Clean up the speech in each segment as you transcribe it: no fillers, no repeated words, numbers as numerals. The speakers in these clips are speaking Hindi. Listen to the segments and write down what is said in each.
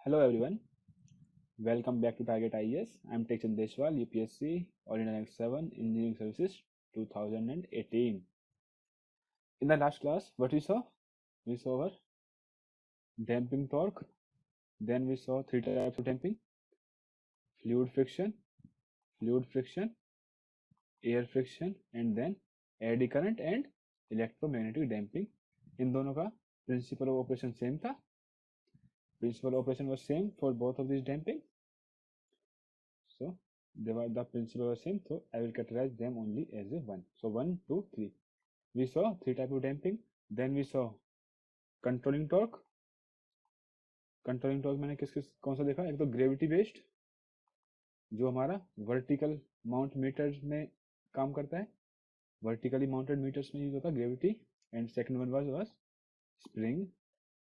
Hello everyone, welcome back to Target IES. I'm Tech Chandeshwal, UPSC, All India Rank 7, Engineering Services 2018. In the last class, what we saw? We saw our damping torque, then we saw three types of damping: fluid friction, air friction, and then eddy current and electromagnetic damping. इन दोनों का principle of operation same था. Principle of operation was same for both of these damping. So the principle was same, so I will categorize them only as a one. So 1, 2, 3. We saw three type of damping. Then we saw controlling torque. Controlling torque मैंने किस किस कौन सा देखा? एक तो ग्रेविटी बेस्ड, जो हमारा वर्टिकल माउंट मीटर में काम करता है, वर्टिकली माउंटेड मीटर्स में यूज होता है gravity. And second one was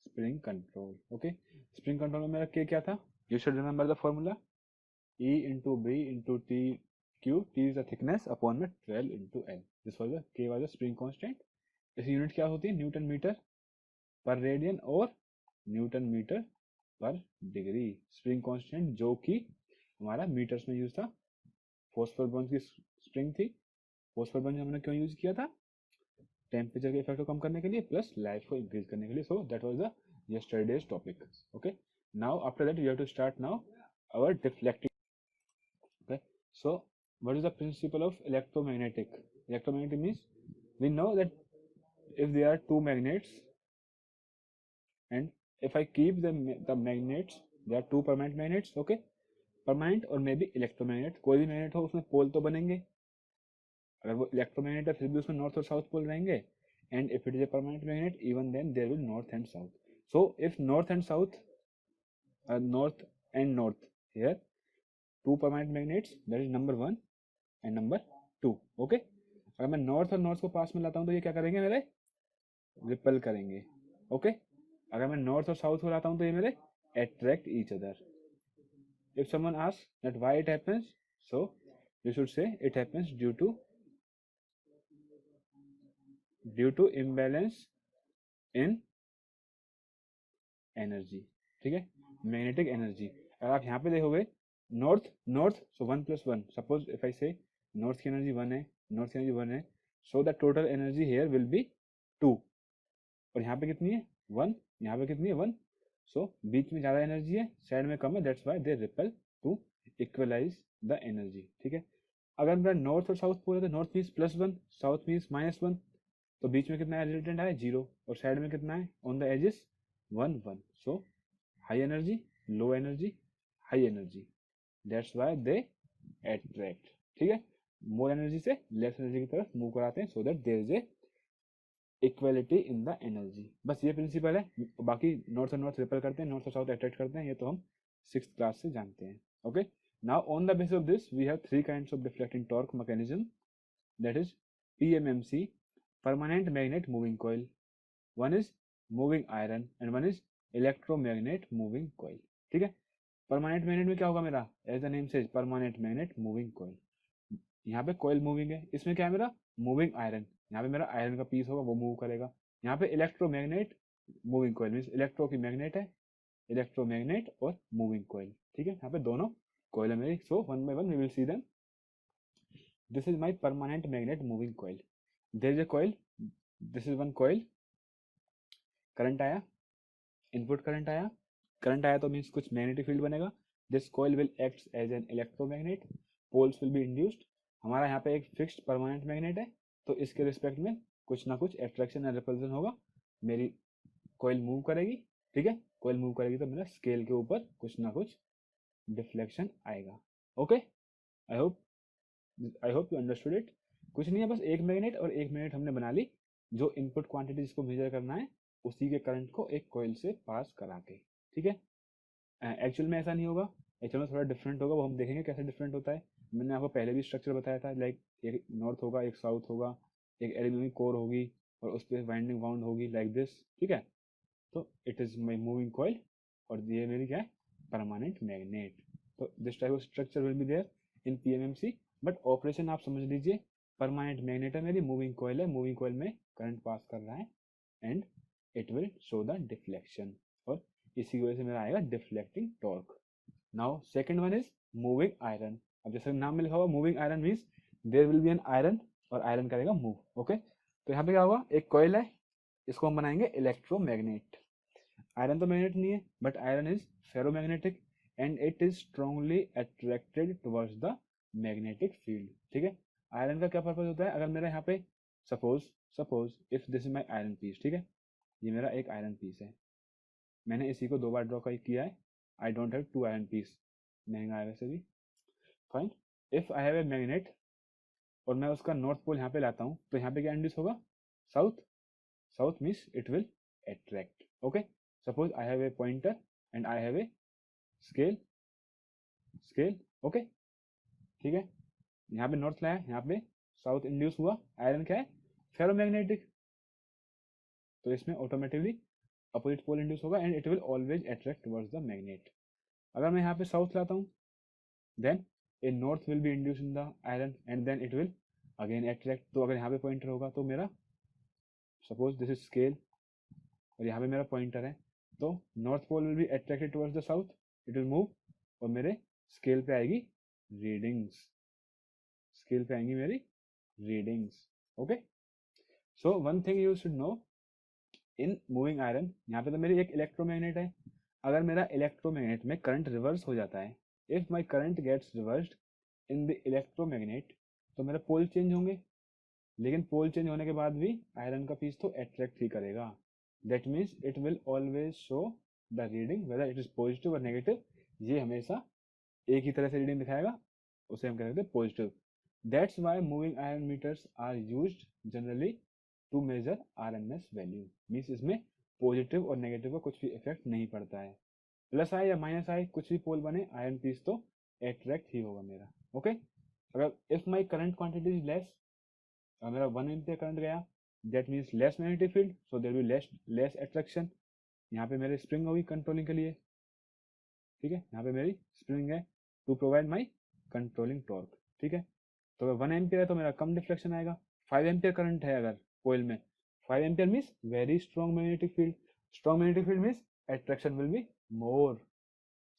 spring control. Okay, spring control में मेरा के क्या था? You should remember the formula E into B into T Q. T is the thickness upon में 12 into L. This was the K was the spring constant. इसकी यूनिट क्या होती है? न्यूटन मीटर पर रेडियन और न्यूटन मीटर पर डिग्री. स्प्रिंग कांस्टेंट जो कि हमारा मीटर्स में यूज था. फॉस्फोर बॉन्ड की स्प्रिंग थी. फॉस्फोर बॉन्ड हमने क्यों यूज किया था? टेम्परेचर के इफेक्ट को कम करने के लिए प्लस लाइफ को इंक्रीज करने के लिए. So that was the yesterday's topic. Okay, now after that we have to start now our deflecting. Okay, so what is the principle of electromagnetic? Electromagnetic means we know that if there are two magnets and if I keep the magnets, there are two permanent magnets. Okay, permanent और मे बी इलेक्ट्रोमैग्नेट, कोई भी मैग्नेट हो उसमें पोल तो बनेंगे. अगर वो इलेक्ट्रोमैग्नेट है फिर भी उसमें नॉर्थ और साउथ पोल रहेंगे. And if it is a permanent magnet even then there will north and south. So if north and south, north and north, here two permanent magnets, that is number 1 and number 2. okay, अगर मैं नॉर्थ और नॉर्थ को पास में लाता हूं तो ये क्या करेंगे? मेरे रिपेल करेंगे. ओके, अगर मैं नॉर्थ और साउथ को लाता हूं तो ये मेरे attract each other. If someone asks that why it happens, so you should say it happens due to imbalance in energy. ठीक है, मैग्नेटिक एनर्जी. अगर आप यहाँ पे देखोगे north north, so 1 + 1. Suppose if I से नॉर्थ की एनर्जी 1 है, नॉर्थ की एनर्जी 1 है, so the total energy here will be 2. और यहाँ पे कितनी है? 1. यहाँ पे कितनी है? 1. सो बीच में ज़्यादा एनर्जी है, साइड में कम है, that's why they repel to equalize the energy. ठीक है, अगर मेरा नॉर्थ और साउथ पोल है तो नॉर्थ मीन्स +1, साउथ मीन्स -1, तो बीच में कितना रिजल्टेंट है? 0. और साइड में कितना है? On the edges 1 1. So high energy, low energy, high energy, that's why they attract. ठीक है, मोर एनर्जी से लेस एनर्जी की तरफ मूव कराते हैं, so that there is a equality in the energy. बस ये प्रिंसिपल है. बाकी नॉर्थ और नॉर्थ रिपेल करते हैं, नॉर्थ और साउथ अट्रैक्ट करते हैं, ये तो हम 6th क्लास से जानते हैं. Okay, now on the basis of this we have 3 kinds of deflecting torque mechanism, that is PMMC, permanent magnet moving coil, one is moving iron and one is electromagnet moving coil. ठीक है, परमानेंट मैग्नेट में क्या होगा मेरा? As the name says permanent magnet moving coil. यहाँ पे कॉइल मूविंग है, इसमें क्या है मेरा? Moving iron. यहाँ पे मेरा आयरन का पीस होगा, वो मूव करेगा. यहाँ पे electromagnet moving coil means electro की मैग्नेट है, इलेक्ट्रोमैग्नेट और मूविंग कॉइल. ठीक है, यहाँ पे दोनों कॉइल है मेरी. So one by one we will see them. This is my permanent magnet moving coil. There is a coil, this is one coil. Current आया, इनपुट करंट आया. करंट आया तो मीन्स कुछ मैग्नेटिक फील्ड बनेगा. This coil will act as an electromagnet, poles will be induced. हमारा यहाँ पे एक फिक्स्ड परमानेंट मैग्नेट है, तो इसके रिस्पेक्ट में कुछ ना कुछ अट्रैक्शन या रिपल्सन होगा. मेरी कॉइल मूव करेगी. ठीक है, कॉइल मूव करेगी तो मेरा स्केल के ऊपर कुछ ना कुछ डिफ्लेक्शन आएगा. Okay, I hope you understood it. कुछ नहीं है, बस एक मैग्नेट और एक मैग्नेट हमने बना ली, जो इनपुट क्वांटिटी जिसको मेजर करना है उसी के करंट को एक कॉइल से पास करा के. ठीक है, एक्चुअल में ऐसा नहीं होगा, एक्चुअल में थोड़ा डिफरेंट होगा, वो हम देखेंगे कैसे डिफरेंट होता है. मैंने आपको पहले भी स्ट्रक्चर बताया था, लाइक एक नॉर्थ होगा, एक साउथ होगा, एक एल्यूमिनियम कोर होगी और उस पर वाइंडिंग वाउंड होगी लाइक दिस. ठीक है, तो it is my moving coil और ये मेरी क्या है? Permanent magnet. तो this type of structure will be there in PMMC. But operation आप समझ लीजिए, परमानेंट मैग्नेट है मेरी, मूविंग कॉइल है, मूविंग कॉइल में करंट पास कर रहा है and it will show the deflection. और इसी की वजह से मेरा आएगा deflecting torque. Now second one is moving iron. अब जैसे नाम में लिखा हुआ moving iron means there will be an iron और आयरन करेगा मूव। ओके, तो यहाँ पे क्या होगा, एक कॉइल है, इसको हम बनाएंगे इलेक्ट्रोमैग्नेट। आयरन तो मैग्नेट नहीं है, but iron is ferromagnetic and it is strongly attracted towards the magnetic field. ठीक है, आयरन का क्या पर्पज होता है, अगर मेरा यहाँ पे suppose if this is my iron piece, ठीक है, ये मेरा एक आयरन पीस है, मैंने इसी को 2 बार ड्रॉ किया है, I don't have 2 iron piece, महंगा है वैसे भी, fine. If I have a magnet और मैं उसका नॉर्थ पोल यहाँ पे लाता हूँ, तो यहाँ पे क्या इंड्यूस होगा, south. South means it will attract. Okay, suppose I have a pointer and I have a scale. Okay, ठीक है, यहाँ पे नॉर्थ लाया, यहाँ पे साउथ इंड्यूस हुआ, आयरन क्या है, फेरोमैग्नेटिक, तो इसमें ऑटोमेटिकली अपोजिट पोल इंड्यूस होगा and it will always attract towards the magnet. अगर मैं यहाँ पे साउथ लाता हूँ, then a north will be induce in the iron and then it will again attract. तो अगर यहाँ पे पॉइंटर होगा तो मेरा सपोज दिस इज स्केल और यहाँ पे मेरा पॉइंटर है, तो north pole will be attracted towards the south, it will move और मेरे स्केल पे आएगी रीडिंग्स, स्केल पे आएंगी मेरी readings. Okay, so one thing you should know in moving iron, यहाँ पे तो मेरी एक इलेक्ट्रोमैग्नेट है, अगर मेरा इलेक्ट्रोमैग्नेट में करंट रिवर्स हो जाता है, if my current gets reversed in the electromagnet, तो मेरा पोल चेंज होंगे, लेकिन पोल चेंज होने के बाद भी आयरन का पीस तो अट्रैक्ट ही करेगा। That means it will always show the reading whether it is positive और नेगेटिव, ये हमेशा एक ही तरह से रीडिंग दिखाएगा, उसे हम कहते हैं positive. That's why moving iron meters are used generally to measure RMS value, means इसमें पॉजिटिव और नेगेटिव का कुछ भी इफेक्ट नहीं पड़ता है, प्लस आई या माइनस आई कुछ भी पोल बने, आयरन पीस तो अट्रैक्ट ही होगा मेरा। ओके, अगर if my current quantity is less, अगर मेरा 1 एम्पियर करंट गया, that means less magnetic field, so there will less attraction. यहाँ पे मेरे स्प्रिंग होगी कंट्रोलिंग के लिए, ठीक है, यहाँ पे मेरी स्प्रिंग है to provide my controlling torque. ठीक है, तो अगर 1 एम्पियर है तो मेरा कम डिफ्लेक्शन आएगा। 5 एम्पियर करंट है अगर कोयल में, 5 ampere means very strong magnetic field, strong magnetic field means attraction will be more,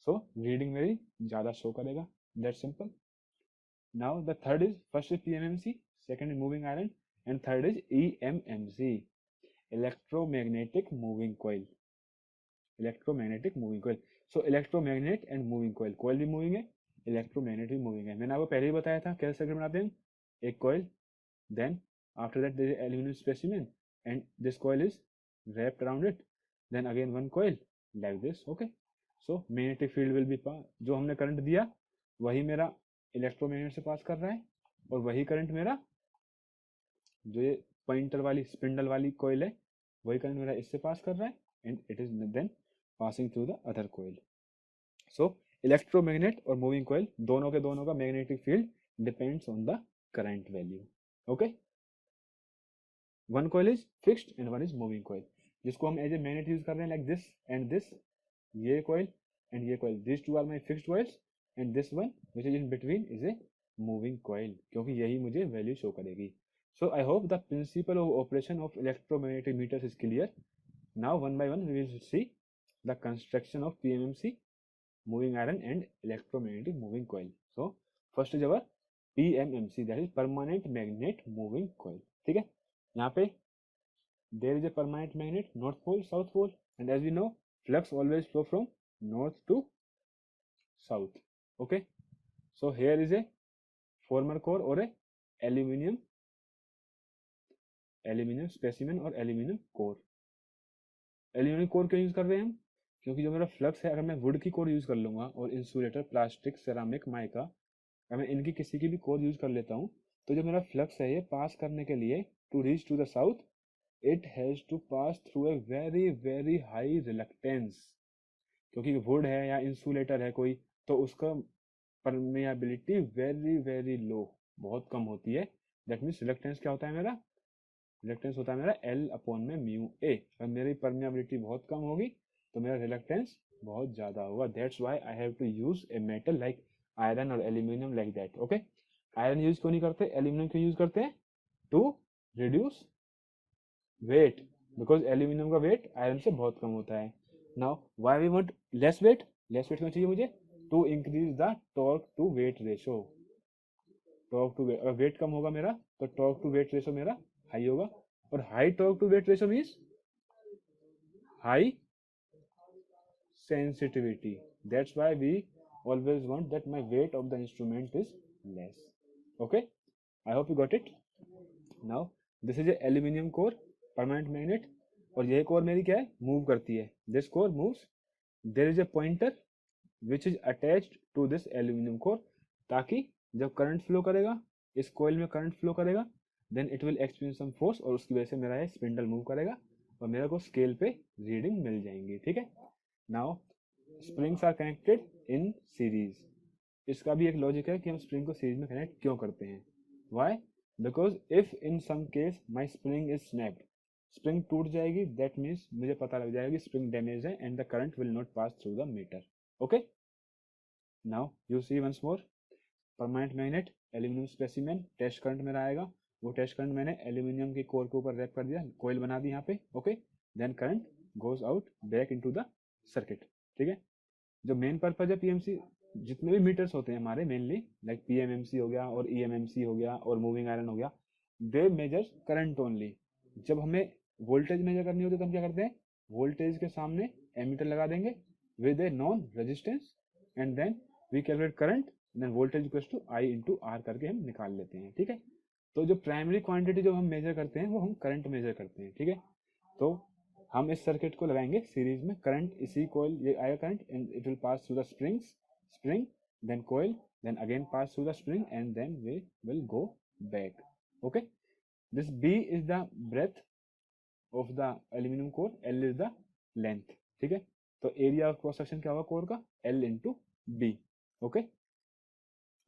so reading मेरी ज्यादा शो करेगा, that simple. Now the third is, first is PMMC, second is moving iron, and third is EMMC, electromagnetic moving coil, electromagnetic moving coil। so electromagnet and moving coil, coil भी moving है, electromagnet भी moving है, मैंने आपको पहले ही बताया था कैसे सर्किट बनाते हैं, एक coil, then after that there is aluminum specimen and this coil is wrapped around it, then again one coil like this। okay, so magnetic field will be जो हमने करंट दिया वही मेरा इलेक्ट्रोमैग्नेट से पास कर रहा है, और वही करंट मेरा जो ये पॉइंटर वाली स्पिंडल वाली कॉइल है वही करंट मेरा इससे पास कर रहा है and it is then passing through the other coil. So electromagnet और मूविंग कॉइल दोनों का magnetic field depends on the current value. Okay, one coil is fixed and one is moving coil, जिसको हम एज ए मैग्नेट यूज कर रहे हैं लाइक दिस एंड दिस, ये कॉइल एंड ये coil, this two are my fixed coils and this one which is in between is a moving coil, क्योंकि यही मुझे वैल्यू शो करेगी। So I hope the principle of operation of electromagnetic meters is clear. Now one by one we will see the construction of PMMC, moving iron and electromagnetic moving coil. So first is our PMMC, that is permanent magnet moving coil। ठीक है, यहाँ पे there is a permanent magnet, north pole, south pole, and as we know flux always flow from north to south। Okay, so here is a former core or a aluminium specimen और एल्यूमिनियम कोर। एल्यूमिनियम कोर क्यों यूज कर रहे हैं हम, क्योंकि जो मेरा फ्लक्स है, अगर मैं वुड की कोर यूज कर लूंगा और इंसुलेटर, प्लास्टिक, सेरामिक, माइका, अगर मैं इनकी किसी की भी कोर यूज कर लेता हूँ, तो जो मेरा फ्लक्स है ये पास करने के लिए to reach to the south it has to pass through a very very high reluctance, क्योंकि वुड है या इंसुलेटर है कोई, तो उसका परमेबिलिटी वेरी वेरी लो, बहुत कम होती है। दैट मीन्स रिलक्टेंस क्या होता है मेरा, रिलक्टेंस होता है मेरा L अपॉन में म्यू ए, अगर मेरी परमेबिलिटी बहुत कम होगी तो मेरा रिलक्टेंस बहुत ज्यादा होगा। That's why I have to use a metal like iron और aluminium like that. Okay, iron use क्यों नहीं करते, एल्यूमिनियम क्यों यूज करते हैं, to reduce weight, because aluminium का वेट आयरन से बहुत कम होता है। Now why we want less weight क्यों चाहिए मुझे? To increase the torque to weight ratio. Torque to weight, अगर वेट कम होगा मेरा तो टॉर्क टू वेट रेशो मेरा हाई होगा, और high torque to weight ratio means high sensitivity. That's why we always want that my weight of the instrument is less. Okay, I hope you got it. Now this is a aluminium core permanent magnet, और यह core मेरी क्या है, मूव करती है. This core moves. There is a pointer which is attached to this aluminium core, ताकि जब करंट फ्लो करेगा, इस कोयल में करंट फ्लो करेगा, then it will experience some force, और उसकी वजह से मेरा ये स्पिंडल मूव करेगा और मेरे को स्केल पे रीडिंग मिल जाएंगी. ठीक है. Now springs are connected in series. इसका भी एक लॉजिक है कि हम स्प्रिंग को सीरीज में कनेक्ट क्यों करते हैं. Why? Because if in some case my spring is snapped, spring टूट जाएगी, दैट मीन्स मुझे पता लग जाएगा कि स्प्रिंग डैमेज है and the current will not pass through the meter. Okay. Now you see once more. Permanent magnet aluminium specimen, test current मेरा आएगा, वो टेस्ट करंट मैंने एल्यूमिनियम के कोर के ऊपर रैप कर दिया, कोयल बना दी यहाँ पे. Okay. Then current goes out back into the circuit. ठीक है. जो मेन पर्पज है पीएमसी, जितने भी मीटर्स होते हैं हमारे मेनली, लाइक पीएमएमसी हो गया और ईएमएमसी हो गया और मूविंग आयरन हो गया, दे मेजर्स करंट ओनली. जब हमें वोल्टेज मेजर करनी होती है तो हम क्या करते हैं, वोल्टेज के सामने एमीटर लगा देंगे with a non resistance, and then we calculate current, then voltage equals to I into R करके हम निकाल लेते हैं. ठीक है. तो जो प्राइमरी क्वांटिटी जो हम मेजर करते हैं वो हम करंट मेजर करते हैं. ठीक है. तो हम इस सर्किट को लगाएंगे सीरीज में, करंट इसी कोयल, ये आएगा current and it will pass through the spring then coil, then again pass through the spring and then we will go back. Okay. This B is the breadth of the aluminium core, L is the length. ठीक है. तो एरिया ऑफ क्रॉस सेक्शन क्या होगा कोर का, L into B. Okay.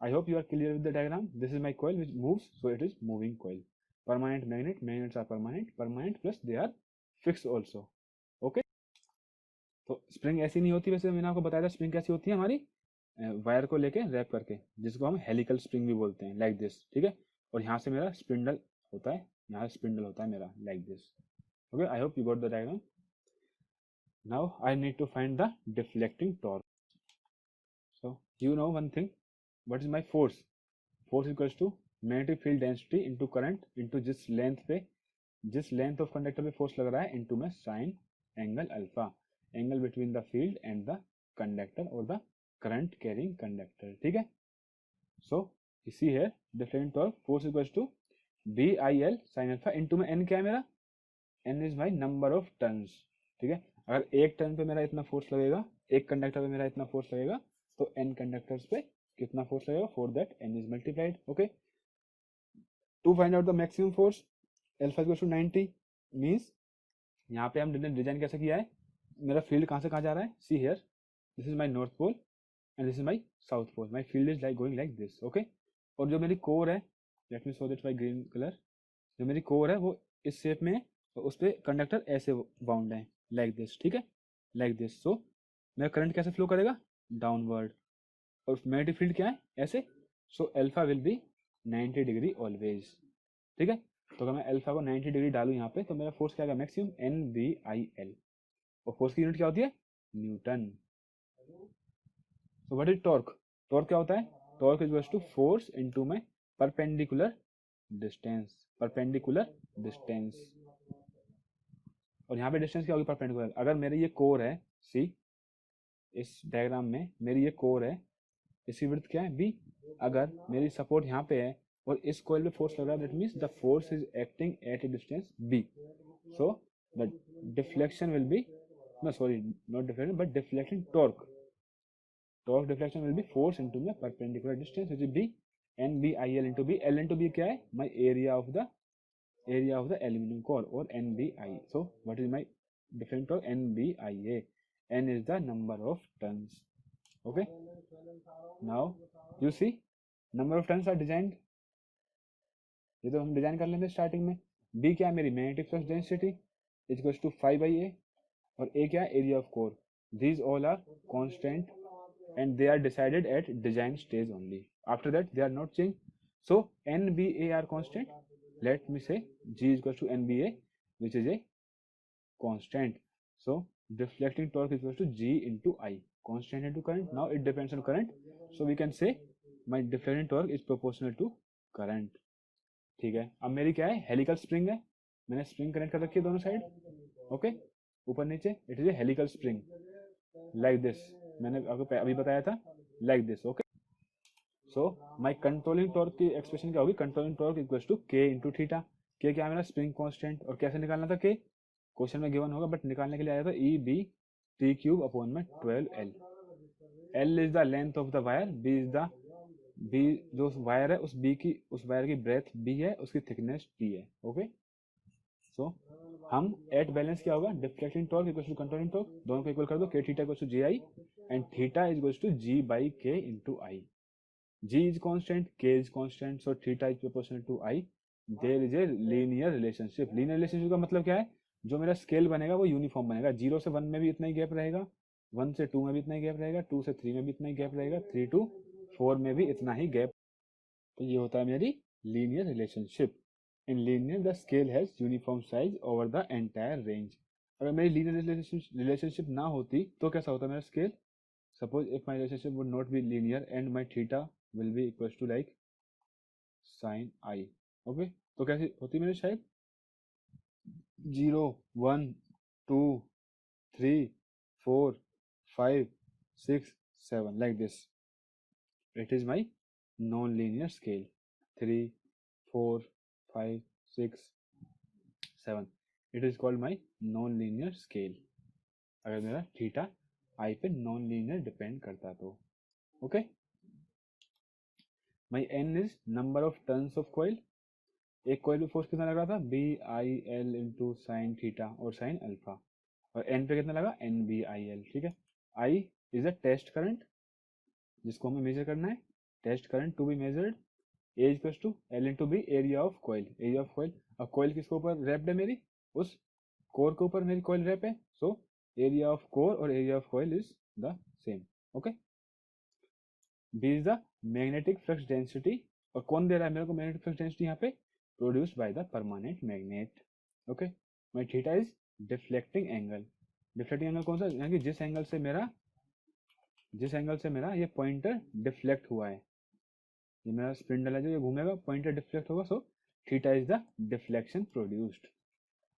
I hope you are clear with the diagram. This is my coil which moves, so it is moving coil. Permanent magnet, magnets are permanent plus they are fixed also. Okay. तो स्प्रिंग ऐसी नहीं होती, वैसे मैंने आपको बताया था स्प्रिंग कैसी होती है हमारी, वायर को लेके रैप करके, जिसको हम हेलिकल स्प्रिंग भी बोलते हैं, लाइक दिस. ठीक है. और यहाँ से मेरा स्पिंडल होता है, यहाँ से स्पिंडल होता है मेरा, like this. Okay. I hope you got the diagram. Now I need to find the deflecting torque. So you know one thing, what is my force? Force equals to magnetic field density into current into जिस लेंथ पे, जिस लेंथ ऑफ कंडक्टर पे फोर्स लग रहा है, इनटू में sine angle alpha, angle between the field and the conductor और द करंट कैरिंग कंडक्टर. ठीक है. सो इसी है different torque. Force equals to B I L sine alpha into में एन क्या है मेरा, N is my number of turns. ठीक है. अगर एक टर्न पे मेरा इतना फोर्स लगेगा, एक कंडक्टर पे मेरा इतना फोर्स लगेगा, तो एन कंडक्टर्स पे कितना फोर्स लगेगा, for that N is multiplied. Okay. To find out the maximum force, alpha equals to 90 means, यहाँ पे हम डिजाइन कैसे किया है, मेरा फील्ड कहाँ से कहाँ जा रहा है, see here, this is my north pole and this is my south pole, my field is like going like this. Okay. और जो मेरी कोर है, let me show that by green colour, जो मेरी कोर है वो इस शेप में है, और उस पर कंडक्टर ऐसे बाउंड है, लाइक दिस. ठीक है. Like this. सो मेरा करंट कैसे फ्लो करेगा, डाउनवर्ड, और मैग्नेटिक फील्ड क्या है, ऐसे. So alpha will be 90 degree always. ठीक है. तो अगर मैं अल्फा को 90 डिग्री डालूं यहाँ पे, तो मेरा फोर्स क्या आएगा, maximum N B I L, और फोर्स की यूनिट क्या होती है, Newton. So what is torque? Torque क्या होता है, torque is to force into my perpendicular distance, perpendicular distance. और यहाँ पे डिस्टेंस क्या होगी, परपेंडिकुलर. अगर मेरी ये कोर है, सी इस डायग्राम में मेरी ये कोर है, इसकी विड्थ क्या है, बी. अगर मेरी सपोर्ट यहाँ पे है और इस कॉइल पे फोर्स लग रहा है, that means the force is acting at a distance B. So the deflection will be, no sorry, not deflection but deflecting torque. Torque deflection will be force into the perpendicular distance, which is b, n b I l into b. L into b क्या है, my area of the aluminum core, or NBI. So what is my deflecting torque, NBIA. N is the number of turns. Okay. Now you see number of turns are designed. ये तो हम डिजाइन कर लेंगे स्टार्टिंग में. b क्या है मेरी magnetic flux density equals to 5/a, और a क्या है, area of core. These all are constant and they are decided at design stage only. After that they are not changed. So NBA are constant. Let me say G is equal to NBA, which is a constant. So deflecting torque equals to G into I. Constant into current. Now it depends on current. So we can say my deflecting torque is proportional to current. ठीक है, अब मेरी क्या है, हेलिकल स्प्रिंग है, मैंने स्प्रिंग कनेक्ट कर रखी है दोनों साइड, ओके, ऊपर नीचे, it is A helical spring like this, मैंने आपको अभी बताया था like this, okay. So my controlling torque की एक्सप्रेशन क्या होगी, कंट्रोलिंग टॉर्क इक्वल्स टू के इंटू थीटा। के क्या है मेरा, स्प्रिंग कांस्टेंट, और कैसे निकालना था के, क्वेश्चन में गिवन होगा, बट निकालने के लिए आया था E B T cube upon में 12L। L is the length of the wire, B is the, B जो वायर है उस वायर की ब्रेथ बी है, उसकी थिकनेस टी है, ओके। सो हम एट बैलेंस क्या होगा, deflecting torque equals to controlling torque, दोनों को इक्वल कर दो, K theta equals to G I and theta is equals to G by K into I. G is constant, K is constant, so theta is proportional to I. There is a linear relationship. Linear relationship का मतलब क्या है, जो मेरा स्केल बनेगा वो यूनिफॉर्म बनेगा, 0 से 1 में भी इतना ही गैप रहेगा, 1 से 2 में भी इतना ही गैप रहेगा, 2 से 3 में भी इतना ही गैप रहेगा, 3 to 4 में भी इतना ही गैप। तो ये होता है मेरी linear relationship. In linear the scale has uniform size over the entire range. अगर मेरी लीनियर रिलेशनशिप ना होती तो कैसा होता मेरा scale, suppose if my relationship would not be linear and my theta will be equals to like sin I, okay, तो कैसी होती मेरी शायद 0 1 2 3 4 5 6 7 like this. It is my non-linear scale, 3 4 5 6 7, it is called my non-linear scale अगर मेरा थीटा आई पे नॉन लीनियर डिपेंड करता तो, okay. My N is number of turns of coil, एक कॉइल पे फोर्स कितना लग रहा था, B I L into sine theta और साइन अल्फा, और एन पे कितना लगा, एन बी आई एल, ठीक है। I is a test current जिसको हमें मेजर करना है, test current to be measured, A equals to L into B area of coil, area of coil. अब कॉइल किसके ऊपर रैप्ड है मेरी, उस कोर के ऊपर मेरी कॉइल रैप है, सो एरिया ऑफ कोर और area of coil is the same, okay. B is the magnetic flux density, और कौन दे रहा है मेरे को मैग्नेटिक फ्लक्स डेंसिटी यहाँ पे, produced by the permanent magnet, okay. My theta is deflecting angle, deflecting angle कौन सा, यानी कि जिस एंगल से मेरा ये पॉइंटर डिफ्लेक्ट हुआ है, ये मेरा स्पिंडल है जो ये घूमेगा, पॉइंटर डिफ्लेक्ट होगा, so theta is the deflection produced.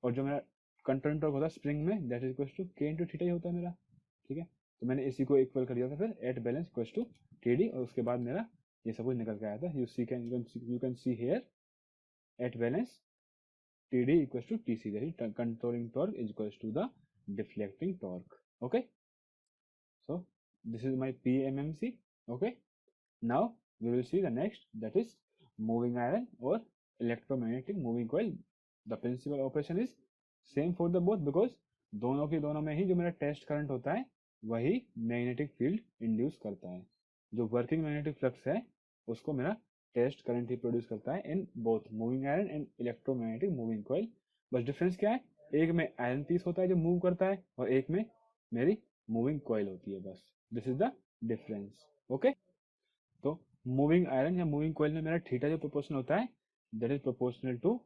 और जो मेरा कंट्रोलिंग टॉर्क होता है स्प्रिंग में, दैट इज इक्वल्स टू के इंटू थीटा ही होता है मेरा, ठीक है। तो मैंने इसी को इक्वल कर दिया था फिर at balance equals to T D, और उसके बाद मेरा ये सब कुछ निकल के आया था, you can see here at balance T D equals to T C, that is controlling torque is equals to the deflecting torque, okay. So this is my PMMC, ओके। Now we will see the next, that is moving iron or electromagnetic moving coil. The principal operation is same for the both because दोनों में ही जो मेरा टेस्ट करंट होता है वही मैग्नेटिक फील्ड इंड्यूस करता है, जो वर्किंग मैग्नेटिक फ्लक्स है उसको मेरा टेस्ट करंट ही प्रोड्यूस करता है in both moving iron and electromagnetic moving coil. बस डिफरेंस क्या है, एक में आयरन पीस होता है जो मूव करता है और एक में मेरी मूविंग कॉइल होती है, बस this is the difference, okay. तो मूविंग आयरन या मूविंग कॉइल में मेरा थीटा जो प्रोपोर्शनल होता है that is proportional to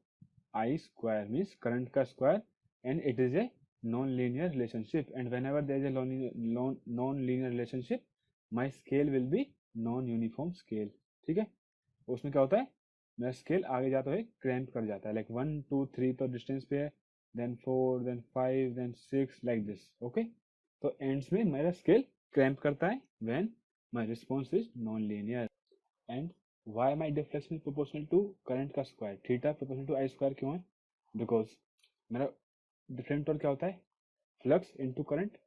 I square, means current का square, and it is a non linear relationship, and whenever there is a non linear relationship my scale will be non uniform scale, ठीक है। उसमें क्या होता है, मेरा स्केल आगे जाता है क्रैम्प कर जाता है, लाइक 1 2 3 तो डिस्टेंस पे है, then 4 then 5 then 6 like this, okay. तो एंड्स में मेरा स्केल क्रैम्प करता है when my response is non linear. And why my deflection is proportional to current का square, theta proportional to I square क्यों है, बिकॉज मेरा डिफरेंट टॉर्क क्या होता है, फ्लक्स इनटू करंट,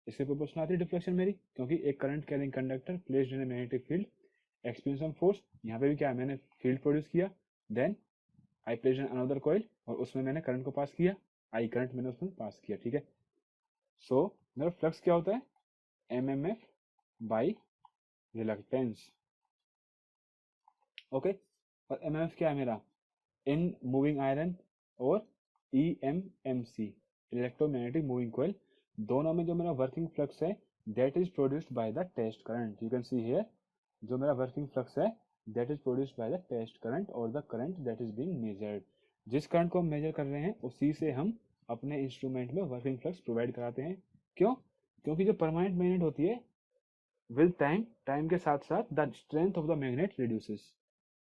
इससे प्रोपोर्शनल आती है डिफ्लेक्शन मेरी, क्योंकि एक current carrying conductor placed in a magnetic field experience some force, यहाँ पे भी क्या है मैंने फील्ड प्रोड्यूस किया, then I placed in another coil और उसमें मैंने करंट को पास किया, आई करंट मैंने उसमें पास किया, ठीक है। सो मेरा फ्लक्स क्या होता है, MMF बाई रिलक्टेंस, ओके। और MMF क्या है मेरा, इन मूविंग आयरन और EMMC इलेक्ट्रोमैग्नेटिक मूविंग कॉइल, दोनों में जो मेरा वर्किंग फ्लक्स है that is produced by the test current, you can see here, जो मेरा वर्किंग फ्लक्स है that is produced by the test current और the current that is being measured, जिस करंट को हम मेजर कर रहे हैं उसी से हम अपने इंस्ट्रूमेंट में वर्किंग फ्लक्स प्रोवाइड कराते हैं। क्यों? क्योंकि जो परमानेंट मैग्नेट होती है विद टाइम, टाइम के साथ साथ the strength of the magnet reduces.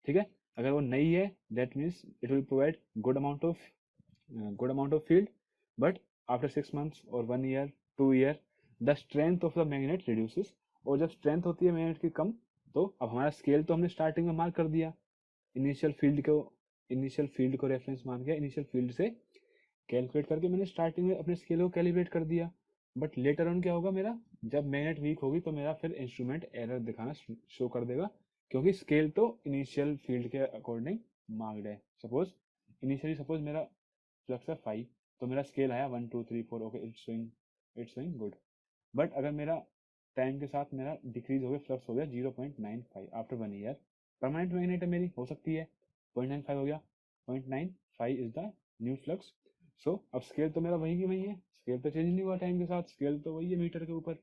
ठीक है, अगर वो नई है that means it will provide good amount of field, but after 6 months और 1 year 2 year the strength of the magnet reduces. और जब स्ट्रेंथ होती है मैग्नेट की कम, तो अब हमारा स्केल तो हमने स्टार्टिंग में मार्क कर दिया, इनिशियल फील्ड को रेफरेंस मान के इनिशियल फील्ड से कैलकुलेट करके मैंने स्टार्टिंग में अपने स्केल को कैलिब्रेट कर दिया। बट लेटर ऑन क्या होगा मेरा, जब मैग्नेट वीक होगी तो मेरा फिर इंस्ट्रूमेंट एरर दिखाना शो कर देगा, क्योंकि स्केल तो इनिशियल फील्ड के अकॉर्डिंग मार्क्ड है। सपोज मेरा फ्लक्स है 5, तो मेरा स्केल आया 1 2 3 4, okay it's swing good. But अगर मेरा टाइम के साथ मेरा डिक्रीज हो गया, फ्लक्स हो गया 0.95 आफ्टर 1 year, परमानेंट मैग्नेट है मेरी, हो सकती है 0.95 हो गया, 0.95 इज द न्यू फ्लक्स। सो अब स्केल तो मेरा वही की वही है, स्केल तो चेंज नहीं हुआ टाइम के साथ, स्केल तो वही है मीटर के ऊपर।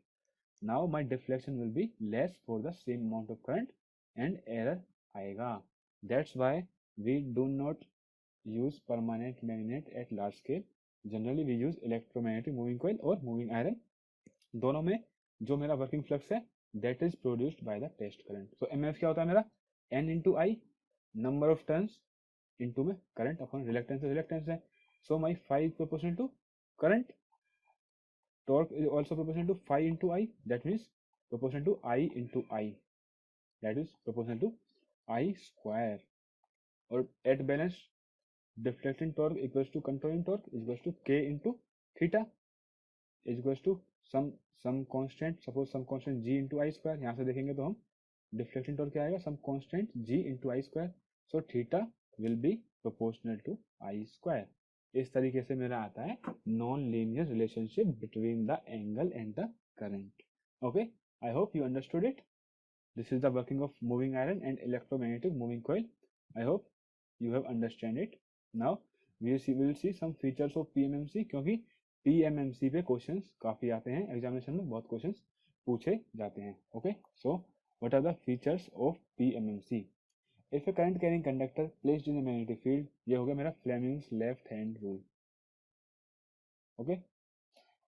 Now my deflection will be less for the same amount of current and error आएगा। That's why we do not use permanent magnet at large scale. Generally we use electromagnetic moving coil और moving iron। दोनों में जो मेरा वर्किंग फ्लक्स है that is produced by the test current। so MF क्या होता है मेरा, N into I, number of turns into में current अपॉन रिलक्टेंस है। so my phi is proportional to current, torque is also proportional to phi into I, that means proportional to I into I, that is proportional to I square। और at balance deflecting torque equals to controlling torque equals to k into theta equals to some constant, suppose some constant g into I square. यहाँ से देखेंगे तो हम डिफ्लेक्टिंग टॉर्क क्या आएगा, some constant g into I square. So theta will be proportional to I square. इस तरीके से मेरा आता है non linear relationship between the angle and the current. Okay, I hope you understood it. This is the working of moving iron and electromagnetic moving coil. I hope you have understand it। now we will see some features of PMMC, क्योंकि PMMC पे क्वेश्चंस काफी आते हैं एग्जामिनेशन में, बहुत क्वेश्चंस पूछे जाते हैं। Okay, so what are the features of PMMC। If a current carrying conductor placed in the magnetic field, ये हो गया मेरा Fleming's left hand rule. Okay,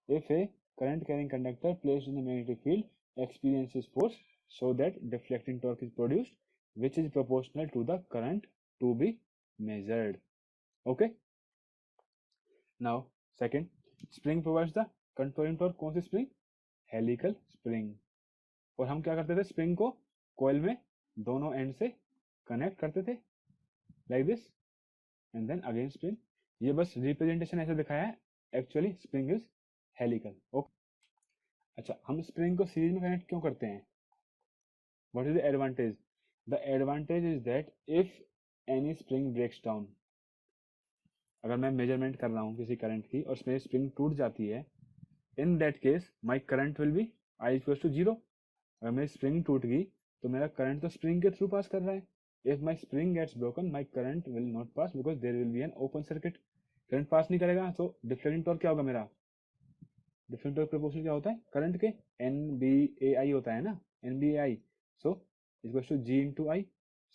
if a current carrying conductor placed in the magnetic field experiences force so that deflecting torque is produced which is proportional to the current to be measured। okay, now second, spring provides the controlling torque। कौन सी स्प्रिंग, हेलिकल स्प्रिंग। और हम क्या करते थे, स्प्रिंग को कॉइल में दोनों एंड से कनेक्ट करते थे like this and then again spring. ये बस रिप्रेजेंटेशन ऐसे दिखाया है, actually spring is helical. Okay, अच्छा हम स्प्रिंग को सीरीज में कनेक्ट क्यों करते हैं, what is the advantage, the advantage is that if any spring breaks down, अगर मैं मेजरमेंट कर रहा हूँ किसी करंट की और उसमें स्प्रिंग टूट जाती है, in that case my current will be I equals to zero. अगर मेरी स्प्रिंग टूट गई तो मेरा करंट तो स्प्रिंग के थ्रू पास कर रहा है। If my spring gets broken my current will not pass because there will be an open circuit. Current pass नहीं करेगा तो डिफ्लेक्टिंग टॉर्क क्या होगा मेरा, डिफ्लेक्टिंग टॉर्क प्रोपोर्शनल क्या होता है करंट के, NBA होता है ना, NBA। So equals to G into I.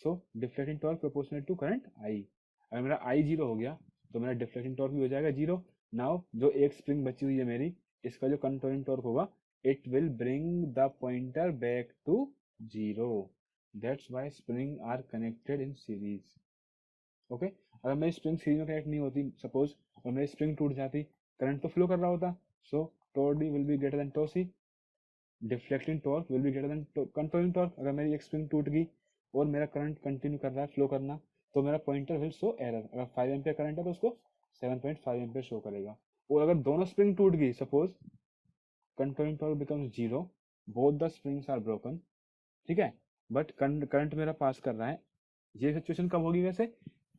So deflecting torque proportional to current I. अगर मेरा आई जीरो हो गया तो मेरा डिफ्लेक्टिंग टॉर्क भी हो जाएगा जीरो। नाउ जो एक स्प्रिंग बची हुई है मेरी, इसका जो कंट्रोलिंग टॉर्क होगा it will bring the pointer back to zero. That's why spring are connected in series. Okay, अगर मेरी स्प्रिंग सीरीज में कनेक्ट नहीं होती सपोज और मेरी स्प्रिंग टूट जाती, करंट तो फ्लो कर रहा होता, so torque D will be greater than toe C, deflecting torque will be greater than controlling torque. अगर मेरी एक स्प्रिंग टूट गई और मेरा करंट कंटिन्यू कर रहा है फ्लो करना, तो मेरा पॉइंटर विल शो एरर। अगर 5 एम्पियर करंट है तो उसको 7.5 एम्पियर शो करेगा। और अगर दोनों स्प्रिंग टूट गई, suppose controlling torque becomes zero, both the springs are broken, ठीक है, बट करंट मेरा पास कर रहा है। ये सिचुएशन कब होगी वैसे,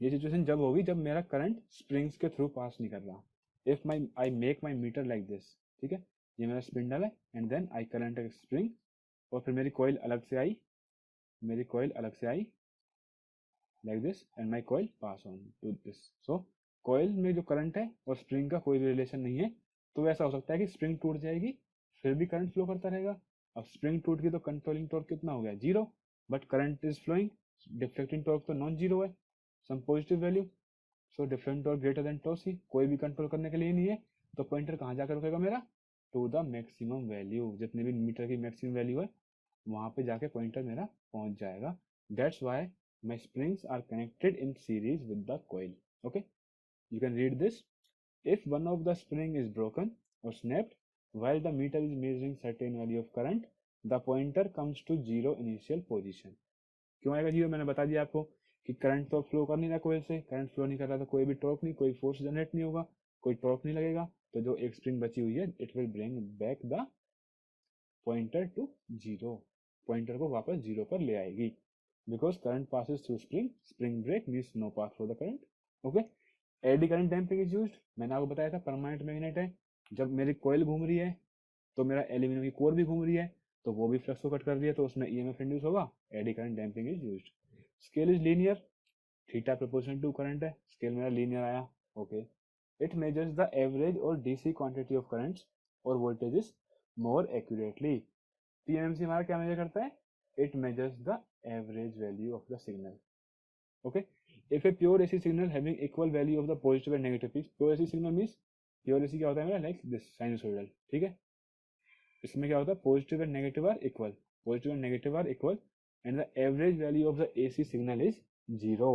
ये सिचुएशन जब होगी जब मेरा करंट स्प्रिंग्स के थ्रू पास नहीं कर रहा। If my I make my meter like this, ठीक है, ये मेरा स्पिंडल है एंड देन आई करंट एक स्प्रिंग और फिर मेरी कॉइल अलग से आई, मेरी कॉइल अलग से आई like this and my coil pass on to this। so coil में जो करंट है और स्प्रिंग का कोई भी रिलेशन नहीं है, तो ऐसा हो सकता है कि स्प्रिंग टूट जाएगी फिर भी करंट फ्लो करता रहेगा। अब स्प्रिंग टूट गई तो कंट्रोलिंग टॉर्क कितना हो गया, zero, but current is flowing, deflecting torque तो नॉन जीरो है, some positive value. So different torque greater than टॉ सी, कोई भी कंट्रोल करने के लिए नहीं है, तो पॉइंटर कहाँ जाकर रुकेगा मेरा, टू द मैक्सिमम वैल्यू, जितने भी मीटर की मैक्सिमम वैल्यू है वहां पे जाके पॉइंटर मेरा पहुंच जाएगा. That's why my springs are connected in series with the coil. Okay, you can read this. If one of the spring is broken or snapped while the meter is measuring certain value of current, the pointer comes to zero initial position. क्यों आएगा जीरो, मैंने बता दिया आपको कि करंट तो फ्लो कर नहीं रहा कोयल से, करंट फ्लो नहीं कर रहा तो कोई भी टॉर्क नहीं, कोई फोर्स जनरेट नहीं होगा, कोई टॉर्क नहीं लगेगा, तो जो एक स्प्रिंग बची हुई है it will bring back the pointer to zero, pointer को वापस जीरो पर ले आएगी. Because current passes through spring, spring break means no path for the current. Okay, eddy current damping is used, मैंने आपको बताया था परमानेंट मैग्नेट है, जब मेरी कॉइल घूम रही है तो मेरा एल्यूमिनियम की कोर भी घूम रही है, तो वो भी फ्लक्स को कट कर रही है, तो उसमें ईएमएफ इंड्यूस होगा, eddy current damping is used. Scale is linear, theta proportional to current है, स्केल मेरा लीनियर आया. Okay, it measures the average और डीसी क्वांटिटी ऑफ करंट्स और वोल्टेजेस मोर एक्यूरेटली. पीएमसी हमारा क्या मेजर करता है, it measures the average value of the signal. Okay, if a pure AC signal having equal value of the positive and negative peaks, pure AC signal means pure AC क्या होता है मेरा, like this sinusoidal. ठीक है, इसमें क्या होता है, positive and negative are equal, positive and negative are equal and the average value of the AC signal is 0.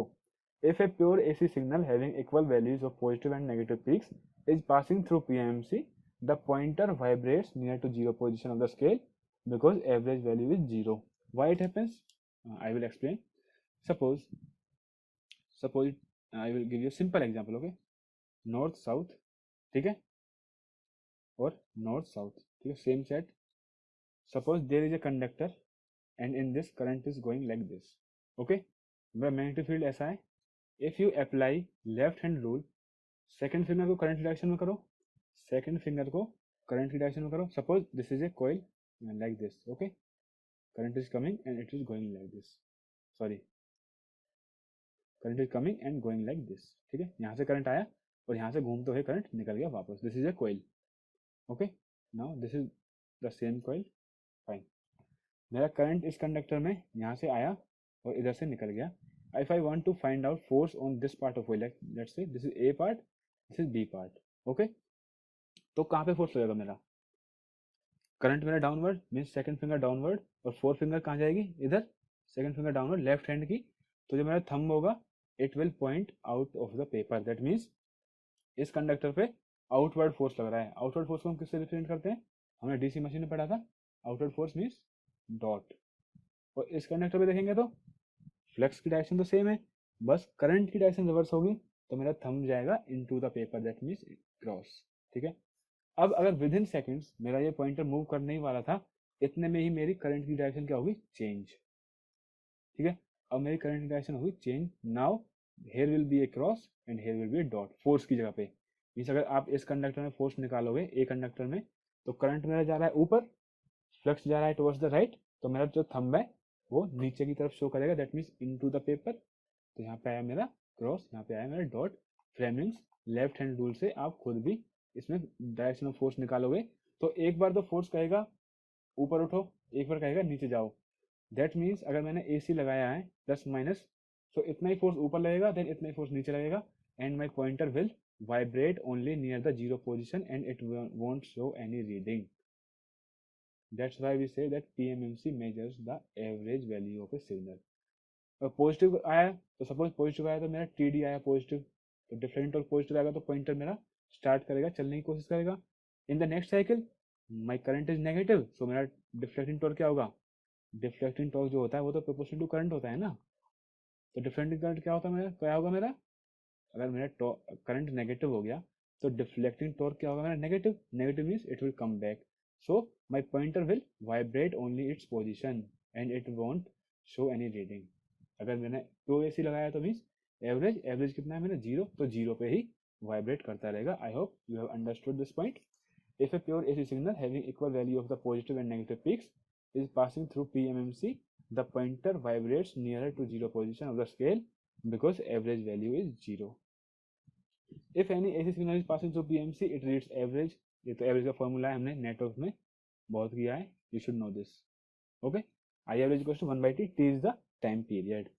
If a pure AC signal having equal values of positive and negative peaks is passing through PMC, the pointer vibrates near to zero position of the scale because average value is 0. Why it happens? I will explain. Suppose I will give you a simple example. Okay, north south, ठीक है, और north south, ठीक है, same set. Suppose there is a conductor and in this current is going like this. Okay, मेरा magnetic field ऐसा है. If you apply left hand rule, second finger को current की direction में करो, second finger को current की direction में करो. Suppose this is a coil like this. Okay, current is coming and it is going like this. Sorry, current is coming and going like this. ठीक है, यहाँ से करंट आया और यहाँ से घूमते हुए करंट निकल गया वापस. This is a coil. Okay, now this is the same coil. Fine, मेरा करंट इस कंडक्टर में यहाँ से आया और इधर से निकल गया. If I want to find out force on this part of coil, let's say this is A part, this is B part. Okay, तो कहाँ पे फोर्स लगेगा मेरा, करंट मेरा downward means second finger downward और फोर्थ फिंगर कहाँ जाएगी, इधर, second finger downward left hand की. तो जो मेरा थंब होगा it will point out of the paper. That means इस कंडक्टर पे आउटवर्ड फोर्स लग रहा है. आउटवर्ड फोर्स को हम किससे रिप्रेजेंट करते हैं, हमने डीसी मशीन में पढ़ा था, आउटवर्ड फोर्स मीन्स डॉट. और इस कंडक्टर पे देखेंगे तो फ्लक्स की डायरेक्शन तो सेम है, बस करंट की डायरेक्शन रिवर्स होगी, तो मेरा थंब जाएगा into the paper, that means cross. ठीक है, अब अगर विद इन सेकेंड्स मेरा ये पॉइंटर मूव करने ही वाला था, इतने में ही मेरी करंट की डायरेक्शन क्या होगी, चेंज. ठीक है, अब मेरी करंट की डायरेक्शन होगी change. Now here will be a cross and here will be a dot, force की जगह पे. मीन्स अगर आप इस कंडक्टर में फोर्स निकालोगे ए कंडक्टर में, तो करंट मेरा जा रहा है ऊपर, फ्लक्स जा रहा है टुवर्ड्स द राइट, तो मेरा जो थंब है वो नीचे की तरफ शो करेगा, that means into the paper. तो यहाँ पे आया मेरा क्रॉस, यहाँ पे आया मेरा dot. Fleming's left hand rule से आप खुद भी इसमें डायरेक्शन ऑफ फोर्स निकालोगे, तो एक बार तो फोर्स कहेगा ऊपर उठो, एक बार कहेगा नीचे जाओ. दैट मीन्स अगर मैंने AC लगाया है प्लस माइनस, तो इतना ही फोर्स ऊपर लगेगा, देन इतना ही फोर्स नीचे लगेगा, and my pointer will vibrate only near the zero position and it won't show any reading. That's why we say that PMMC measures the average value of a signal. और पॉजिटिव आया तो सपोज पॉजिटिव आया तो मेरा TD आया पॉजिटिव, तो डिफरेंट और पॉजिटिव आएगा तो पॉइंटर मेरा स्टार्ट करेगा, चलने की कोशिश करेगा. In the next cycle my current is negative, so मेरा डिफ्लेक्टिंग टॉर्क क्या होगा, डिफ्लेक्टिंग टॉर्क जो होता है वो तो प्रोपोर्शनल टू करंट होता है ना. तो डिफ्लेक्टिंग करंट क्या होता है मेरा, क्या होगा मेरा, अगर मेरा करंट नेगेटिव हो गया तो डिफ्लेक्टिंग टॉर्क क्या होगा मेरा, negative. Negative means it will come back, so my pointer will vibrate only its position and it won't show any reading. अगर मैंने प्योर AC लगाया तो मीन्स एवरेज कितना है मेरा, 0, तो 0 पे ही वाइब्रेट करता रहेगा. आई hope you have understood this point. If a pure AC signal having equal value of the positive and negative peaks is passing through PMMC, the pointer vibrates nearer to zero position of the scale because average value is 0. If any AC signal is passing through PMC, it reads average. ये तो एवरेज का फॉर्मूला है, हमने नेटवर्क में बहुत किया है, you should know this. Okay, I average equals to 1/T. T is the time period.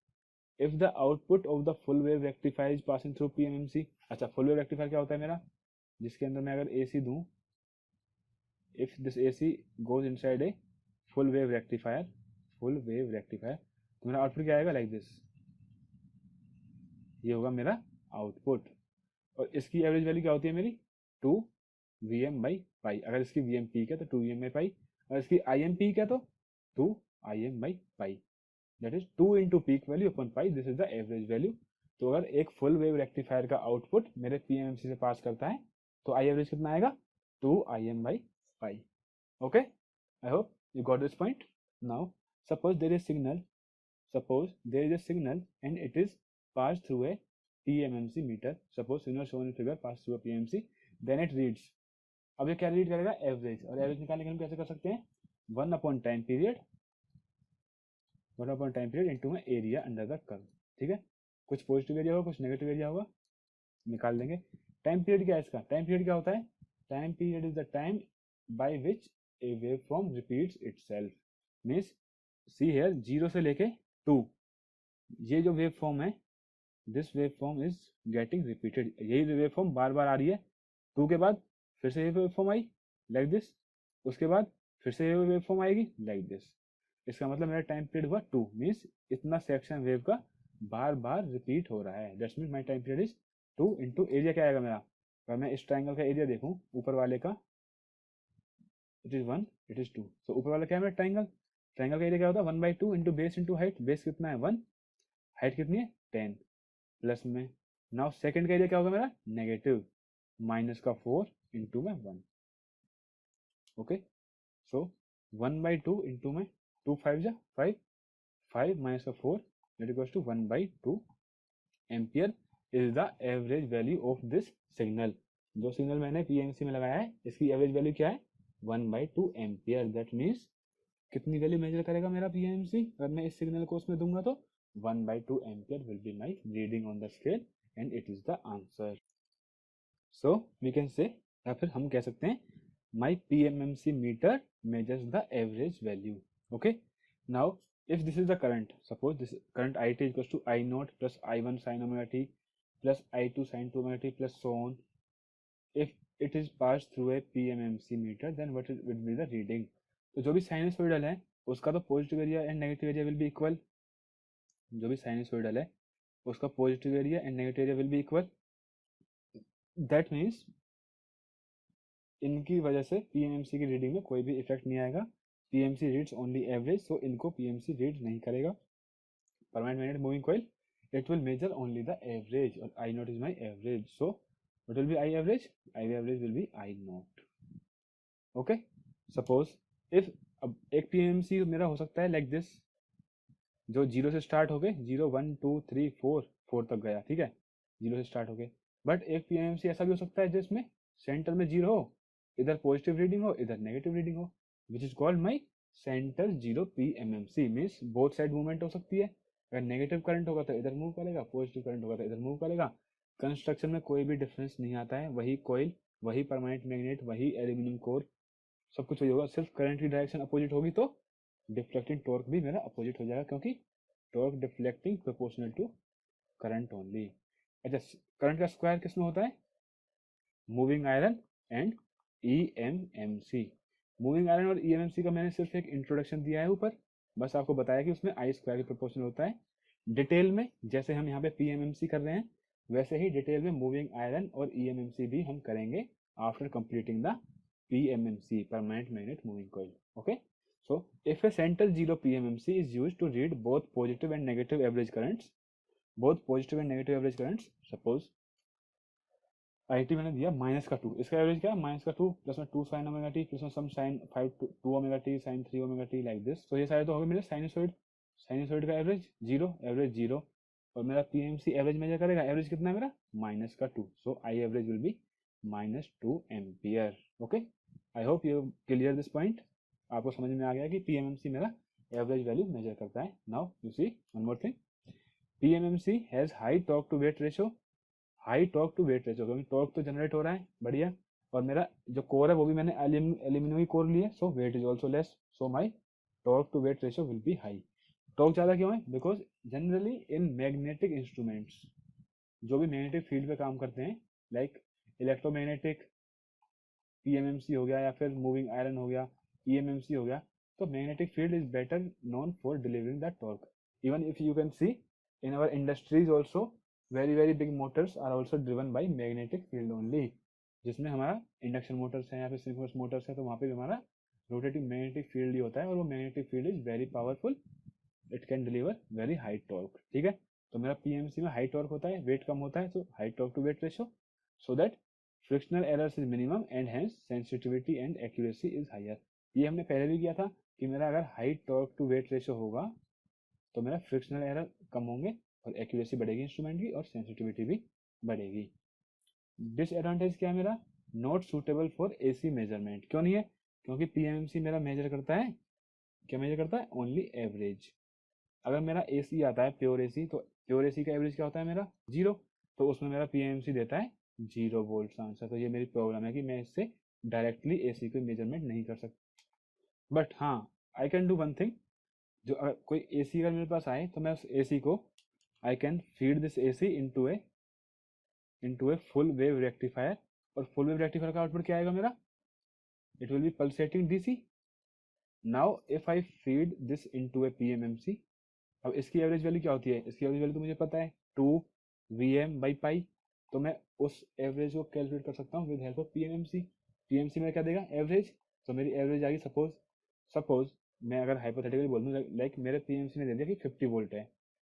If the output of the full wave rectifier is passing through PMMC. अच्छा, फुल वेव रेक्टिफायर क्या होता है मेरा, जिसके अंदर मैं अगर एसी दूं, if this AC goes inside a full wave rectifier, full wave rectifier, तो मेरा आउटपुट क्या आएगा, लाइक दिस, ये होगा मेरा आउटपुट। और इसकी एवरेज वैल्यू क्या होती है मेरी, 2 Vm बाई पाई। अगर इसकी Vm पीक है तो 2 Vm बाई पाई, अगर इसकी Im पीक है तो 2 Im by pi, that is 2 into peak value upon pi, this is the average value. तो अगर एक फुल वेव रेक्टिफायर का आउटपुट मेरे पीएमएमसी से पास करता है तो आई एवरेज कितना आएगा, 2 Im by pi. Okay, I hope you got this point. Now suppose there is signal, suppose there is a signal and it is passed through a PMMC meter. Suppose signal shown in figure passed through a PMMC, then it reads, अब ये क्या रीड करेगा, एवरेज। और एवरेज निकालने के हम कैसे कर सकते हैं, 1 upon time period, 1 upon time period into में एरिया अंडर द कर्व। ठीक है, कुछ पॉजिटिव एरिया होगा, कुछ नेगेटिव एरिया होगा, निकाल देंगे। टाइम पीरियड क्या है इसका, टाइम पीरियड क्या होता है, time period is the time by which a wave form repeats itself. Means see here 0 से लेके 2, ये जो वेव फॉर्म है, this wave form is getting repeated, यही वेव फॉर्म बार बार आ रही है। 2 के बाद फिर से ये वेव फॉर्म आई लाइक दिस, उसके बाद फिर से ये वेव फॉर्म आएगी लाइक दिस। इसका मतलब मेरा टाइम पीरियड हुआ 2, मीन्स इतना सेक्शन वेव का बार बार रिपीट हो रहा है, that's mean my time period is 2 into area क्या आएगा मेरा, अगर मैं इस ट्राइंगल का एरिया देखूं ऊपर वाले का, इट इज 1, इट इज 2, सो ऊपर वाला क्या है मेरा ट्राइंगल, ट्राइंगल का एरिया क्या होता है 1/2 into base into height, base कितना है 1, हाइट कितनी है 10 प्लस में। नाउ सेकंड का एरिया क्या होगा मेरा, नेगेटिव, माइनस का 4 इंटू में 1। ओके, सो 1/2 इंटू में 2 5 जा 5, 5 माइनस का 4 that equals to 1/2 ampere is the average value of this signal. जो सिग्नल मैंने पीएमसी में लगाया है इसकी एवरेज वैल्यू क्या है, 1/2 एम्पियर। दैट मीन्स कितनी वैल्यू मेजर करेगा मेरा पीएमसी, अगर मैं इस सिग्नल को उसमें दूंगा तो 1/2 ampere will be my reading on the scale and it is the answer. So we can say, या फिर हम कह सकते हैं my PMMC meter measures the average value. Okay, now if this is the current, suppose this current IT is equals to I0 plus I1 sin omega t plus I2 sin 2 omega t plus so on. If it is passed through a PMMC meter, then what will be the reading? तो जो भी साइनसोइडल है उसका तो positive area and negative area will be equal, जो भी साइनसोइडल है उसका positive area and negative area will be equal. That means इनकी वजह से पीएमएमसी की रीडिंग में कोई भी इफेक्ट नहीं आएगा, PMC reads only average, so इनको PMC read नहीं करेगा। Permanent magnet moving coil, it will measure only the average, और I naught is my average, so what will be I average? I average will be I naught. Okay, suppose if अब एक PMC मेरा हो सकता है like this, जो 0 से स्टार्ट हो गए, 0 1 2 3 4 तक गया, ठीक है, 0 से स्टार्ट हो गए। बट एक PMC ऐसा भी हो सकता है जिसमें सेंटर में 0 हो, इधर पॉजिटिव रीडिंग हो, इधर नेगेटिव रीडिंग हो, which is called my center 0 PMMC, means both side movement हो सकती है। अगर नेगेटिव करंट होगा तो इधर मूव करेगा, पॉजिटिव करंट होगा तो इधर मूव करेगा। कंस्ट्रक्शन में कोई भी डिफरेंस नहीं आता है, वही कॉइल, वही परमानेंट मैग्नेट, वही एल्यूमिनियम कोर, सब कुछ वही होगा, सिर्फ करंट की डायरेक्शन अपोजिट होगी तो डिफ्लेक्टिंग टॉर्क भी मेरा अपोजिट हो जाएगा, क्योंकि torque deflecting proportional to current only. अच्छा, करंट का स्क्वायर किसमें होता है, moving iron and EMMC। Moving iron और EMMC का मैंने सिर्फ एक इंट्रोडक्शन दिया है ऊपर, बस आपको बताया कि उसमें I स्क्वायर के प्रोपोर्शनल होता है। डिटेल में जैसे हम यहाँ पे PMMC कर रहे हैं वैसे ही डिटेल में मूविंग आयरन और EMMC भी हम करेंगे after completing the PMMC, permanent magnet moving coil. Okay, so if a center 0 PMMC is used to read both positive and negative average currents, both positive and negative average currents, suppose IT मैंने दिया माइनस का 2, इसका एवरेज क्या है माइनस का 2 प्लस में 2 साइन ओमेगा टी प्लस में some sine 5 2 omega t sine 3 omega t like this. तो ये सारे तो हो गए मेरे साइनसॉइड, साइनसॉइड का एवरेज 0, एवरेज 0, और मेरा PMC एवरेज मेजर करेगा, एवरेज कितना है मेरा माइनस का 2, so I average will be -2 ampere. Okay, I hope you clear this point, आपको समझ में आ गया कि PMMC मेरा एवरेज वैल्यू मेजर करता है। Now you see one more thing, PMMC has high torque to weight ratio, high torque to weight ratio, क्योंकि टॉर्क तो जनरेट हो रहा है बढ़िया, और मेरा जो कोर है वो भी मैंने एल्यूमिनियम की कोर ली है, so weight is also less, so my torque to weight ratio will be high. Torque ज़्यादा क्यों है? Because generally in magnetic instruments, जो भी मैग्नेटिक फील्ड पे काम करते हैं, लाइक इलेक्ट्रोमैग्नेटिक पीएमएमसी हो गया या फिर मूविंग आयरन हो गया, ईएमएमसी हो गया, तो magnetic field is better known for delivering that torque. Even if you can see in our industries also, very big motors are also driven by magnetic field only, जिसमें हमारा इंडक्शन मोटर्स है या फिर सिंक्रोनस मोटर्स है, तो वहाँ पे भी हमारा रोटेटिंग मैग्नेटिक फील्ड ही होता है, और वो magnetic field is very powerful, it can deliver very high torque. ठीक है, तो मेरा पीएमसी में हाई टॉर्क होता है, वेट कम होता है, तो high torque to weight ratio, so that frictional errors is minimum and hence sensitivity and accuracy is higher. ये हमने पहले भी किया था कि मेरा अगर high torque to weight ratio होगा तो मेरा फ्रिक्शनल एरर कम होंगे और एक्यूरेसी बढ़ेगी इंस्ट्रूमेंट की, और सेंसिटिविटी भी बढ़ेगी। डिसएडवांटेज क्या है मेरा? Not suitable for AC measurement. क्यों नहीं है? क्योंकि पीएमसी मेरा मेजर करता है, क्या मेजर करता है? Only average. अगर मेरा एसी आता है प्योर एसी, तो प्योर एसी का एवरेज क्या होता है मेरा? 0। तो उसमें मेरा पीएमसी देता है 0 वोल्ट आंसर। तो ये मेरी प्रॉब्लम है कि मैं इससे डायरेक्टली एसी को मेजरमेंट नहीं कर सकता। बट हाँ, I can do one thing, जो अगर कोई एसी अगर मेरे पास आए तो मैं उस एसी को, I can feed this AC into a full wave rectifier, और फुल वेव रेक्टिफायर का आउटपुट क्या आएगा मेरा? It will be pulsating DC. Now if I feed this into A PMMC, अब इसकी एवरेज वैल्यू क्या होती है? इसकी एवरेज वैल्यू तो मुझे पता है 2 Vm/π, तो मैं उस एवरेज को कैलकुलेट कर सकता हूँ with help of PMMC. PMC में क्या देगा? एवरेज। तो मेरी एवरेज आ गई, सपोज मैं अगर हाइपोथेटिकली बोल दूँ, लाइक मेरे पीएमसी ने दे दिया कि 50 वोल्ट है,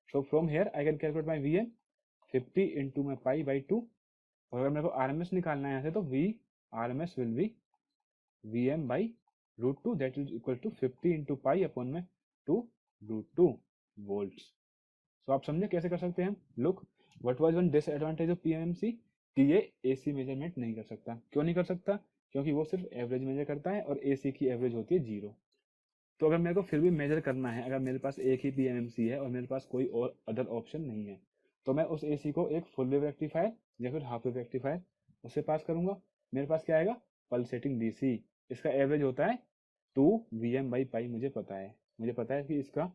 so from here I can calculate my Vm 50 into my π/2, और अगर मेरे को आरएमएस निकालना है यहाँ से, तो V RMS will be Vm/√2, that is equal to 50 into π/2√2 volts। So आप समझे कैसे कर सकते हैं हम? Look, what was one disadvantage of PMC, कि ये एसी मेजरमेंट नहीं कर सकता। क्यों नहीं कर सकता? क्योंकि वो सिर्फ एवरेज मेजर करता है, और एसी की एवरेज होती है 0। तो अगर मेरे को फिर भी मेजर करना है, अगर मेरे पास एक ही पीएमसी है और मेरे पास कोई और अदर ऑप्शन नहीं है, तो मैं उस एसी को एक फुल वेव रेक्टिफायर या फिर हाफ वेव रेक्टिफायर उससे पास करूंगा। मेरे पास क्या आएगा? Pulsating DC. इसका एवरेज होता है 2 Vm/π। मुझे पता है कि इसका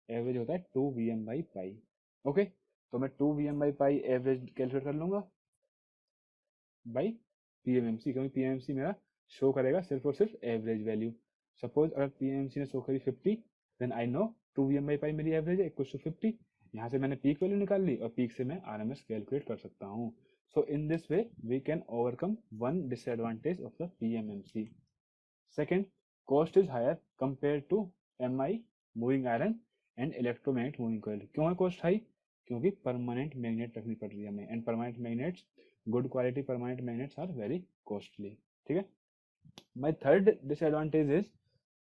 एवरेज होता है 2 Vm/π। ओके, तो मैं 2 Vm/π एवरेज कैलकुलेट कर लूंगा बाई पीएमएमसी, क्योंकि पीएमएमसी मेरा शो करेगा सिर्फ और सिर्फ एवरेज वैल्यू। सपोज अगर पीएमएमसी ने शो करी 50, देन आई नो 2 Vm/π मेरी एवरेज है इक्वल टू 50। यहाँ से मैंने पीक वैल्यू निकाल ली, और पीक से मैं आरएमएस कैलकुलेट कर सकता हूँ। So in this way we can overcome one disadvantage of the PMMC. Second, cost is higher compare to MI moving iron and electromagnet moving coil. क्यों है कॉस्ट हाई? क्योंकि परमानेंट मैग्नेट रखनी पड़ रही है हमें, and permanent magnets, good quality permanent magnets are very costly. ठीक है। My third disadvantage is,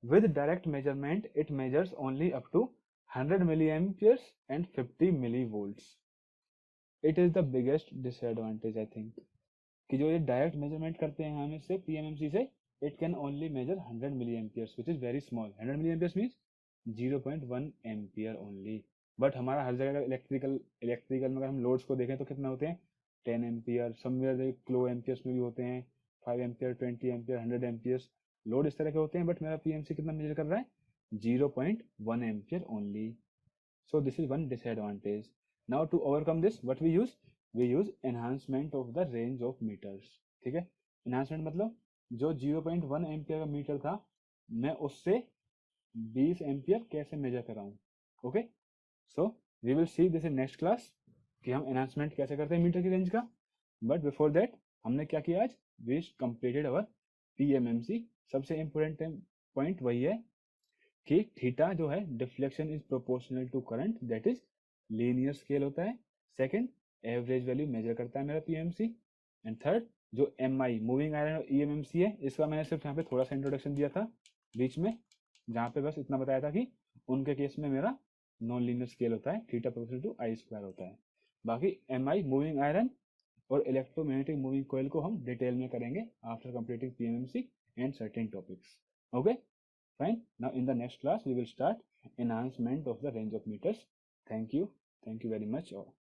with direct measurement it measures only up to 100 milliamperes and 50 millivolts. It is the biggest disadvantage I think, कि जो ये डायरेक्ट मेजरमेंट करते हैं हम इससे पीएमएमसी से, it can only measure 100 milliamperes which is very small. 100 milliamperes means 0.1 ampere only. But हमारा हर जगह इलेक्ट्रिकल में अगर हम लोड्स को देखें तो कितना होते हैं? 10 एम्पियर, समवेयर किलो एम्पियर्स में भी होते हैं, 5 एम्पियर, 20 एम्पियर, 100 एम्पियर्स। लोड इस तरह के होते हैं, बट मेरा पीएमसी कितना मेजर कर रहा है? 0.1 ampere only. So this is one disadvantage. Now to overcome this, what we use? We use enhancement of the range of meters. ठीक है, enhancement मतलब जो 0.1 एम्पियर का मीटर था, मैं उससे 20 एम्पियर कैसे मेजर कराऊं। Okay, so we will see this in next class कि हम एनहांसमेंट कैसे करते हैं मीटर की रेंज का। बट बिफोर दैट हमने क्या किया आज? We completed our PMMC. सबसे इंपॉर्टेंट पॉइंट वही है कि थीटा जो है deflection is proportional to current, that is linear scale होता है। सेकंड, एवरेज वैल्यू मेजर करता है मेरा पीएमसी। एंड थर्ड, जो एमआई मूविंग आयरन और ईएमएमसी है, इसका मैंने सिर्फ यहाँ पे थोड़ा सा इंट्रोडक्शन दिया था बीच में, जहाँ पे बस इतना बताया था कि उनके केस में मेरा नॉन लीनियर स्केल होता है, theta proportional to I square होता है। बाकी एमआई मूविंग आयरन और इलेक्ट्रोमैग्नेटिक मूविंग कॉइल को हम डिटेल में करेंगे after completing PMMC and certain topics. Okay, fine. Now in the next class we will start enhancement of the range of meters. Thank you very much.